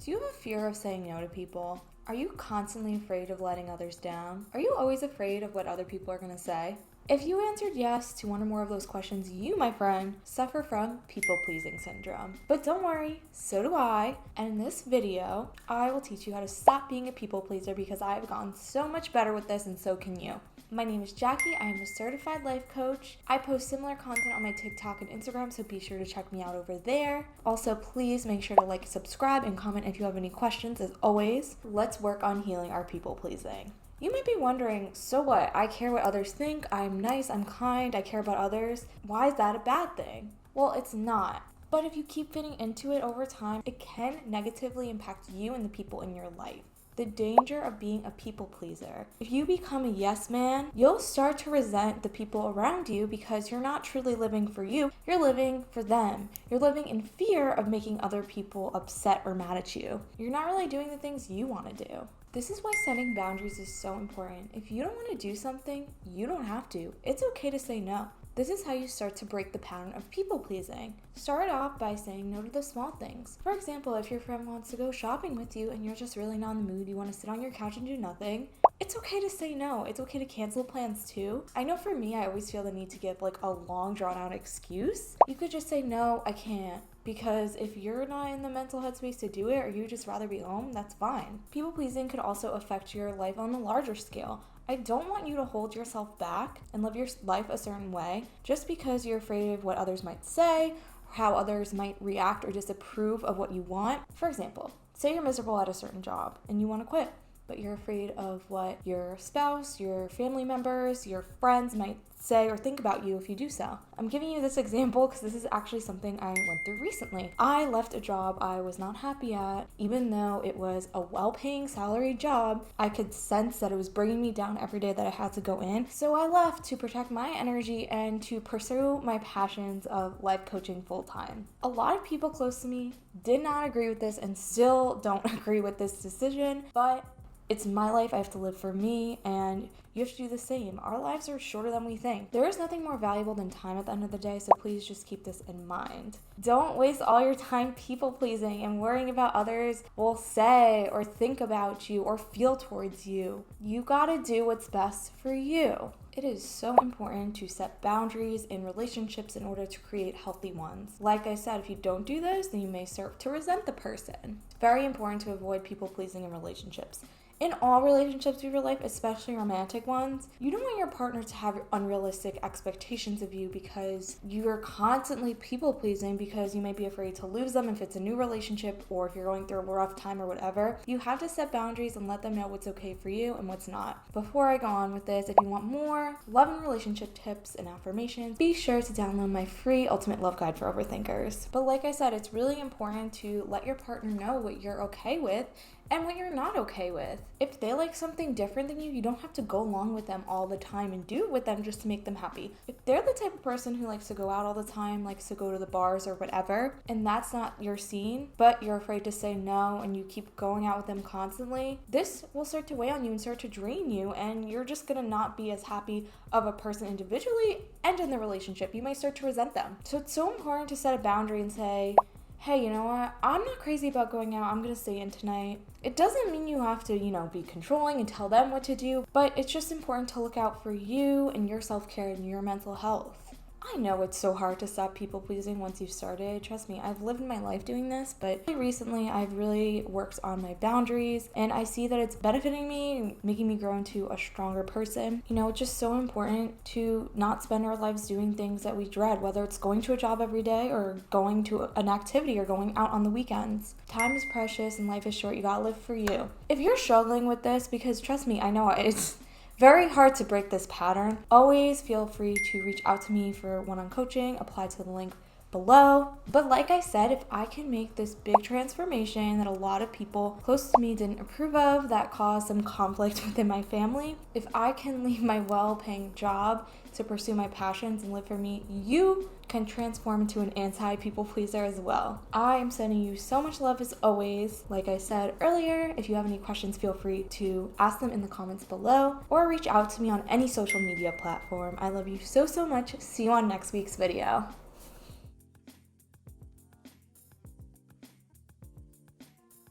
Do you have a fear of saying no to people? Are you constantly afraid of letting others down? Are you always afraid of what other people are going to say? If you answered yes to one or more of those questions, you, my friend, suffer from people-pleasing syndrome. But don't worry, so do I. And in this video, I will teach you how to stop being a people-pleaser because I have gotten so much better with this and so can you. My name is Jackie. I am a certified life coach. I post similar content on my TikTok and Instagram, so be sure to check me out over there. Also, please make sure to like, subscribe, and comment if you have any questions. As always, let's work on healing our people-pleasing. You might be wondering, so what? I care what others think. I'm nice, I'm kind, I care about others. Why is that a bad thing? Well, it's not. But if you keep fitting into it over time, it can negatively impact you and the people in your life. The danger of being a people pleaser. If you become a yes man, you'll start to resent the people around you because you're not truly living for you, you're living for them. You're living in fear of making other people upset or mad at you. You're not really doing the things you want to do. This is why setting boundaries is so important. If you don't want to do something, you don't have to. It's okay to say no. This is how you start to break the pattern of people pleasing. Start off by saying no to the small things. For example, if your friend wants to go shopping with you and you're just really not in the mood, you want to sit on your couch and do nothing, it's okay to say no. It's okay to cancel plans too. I know for me, I always feel the need to give like a long drawn out excuse. You could just say, no, I can't. Because if you're not in the mental headspace to do it or you just rather be home, that's fine. People pleasing could also affect your life on a larger scale. I don't want you to hold yourself back and live your life a certain way just because you're afraid of what others might say or how others might react or disapprove of what you want. For example, say you're miserable at a certain job and you want to quit, but you're afraid of what your spouse, your family members, your friends might say or think about you if you do so. I'm giving you this example because this is actually something I went through recently. I left a job I was not happy at, even though it was a well-paying salaried job. I could sense that it was bringing me down every day that I had to go in. So I left to protect my energy and to pursue my passions of life coaching full-time. A lot of people close to me did not agree with this and still don't agree with this decision, but it's my life. I have to live for me, and you have to do the same. Our lives are shorter than we think. There is nothing more valuable than time at the end of the day, so please just keep this in mind. Don't waste all your time people-pleasing and worrying about others will say or think about you or feel towards you. You gotta do what's best for you. It is so important to set boundaries in relationships in order to create healthy ones. Like I said, if you don't do this, then you may start to resent the person. It's very important to avoid people-pleasing in relationships. In all relationships of your life, especially romantic ones, you don't want your partner to have unrealistic expectations of you because you're constantly people-pleasing because you might be afraid to lose them if it's a new relationship or if you're going through a rough time or whatever. You have to set boundaries and let them know what's okay for you and what's not. Before I go on with this, if you want more love and relationship tips and affirmations, be sure to download my free Ultimate Love Guide for Overthinkers. But like I said, it's really important to let your partner know what you're okay with and what you're not okay with. If they like something different than you, you don't have to go along with them all the time and do it with them just to make them happy. If they're the type of person who likes to go out all the time, likes to go to the bars or whatever, and that's not your scene, but you're afraid to say no and you keep going out with them constantly, this will start to weigh on you and start to drain you, and you're just gonna not be as happy of a person individually and in the relationship. You might start to resent them. So it's so important to set a boundary and say, hey, you know what? I'm not crazy about going out. I'm going to stay in tonight. It doesn't mean you have to, be controlling and tell them what to do, but it's just important to look out for you and your self-care and your mental health. I know it's so hard to stop people-pleasing once you've started. Trust me, I've lived my life doing this, but recently I've really worked on my boundaries, and I see that it's benefiting me, making me grow into a stronger person. It's just so important to not spend our lives doing things that we dread, whether it's going to a job every day or going to an activity or going out on the weekends. Time is precious and life is short. You gotta live for you. If you're struggling with this, because trust me, I know it's very hard to break this pattern, always feel free to reach out to me for one-on-one coaching. Apply to the link below. But like I said, if I can make this big transformation that a lot of people close to me didn't approve of, that caused some conflict within my family, if I can leave my well-paying job to pursue my passions and live for me, you can transform into an anti-people pleaser as well. I am sending you so much love as always. Like I said earlier, if you have any questions, feel free to ask them in the comments below or reach out to me on any social media platform. I love you so much. See you on next week's video.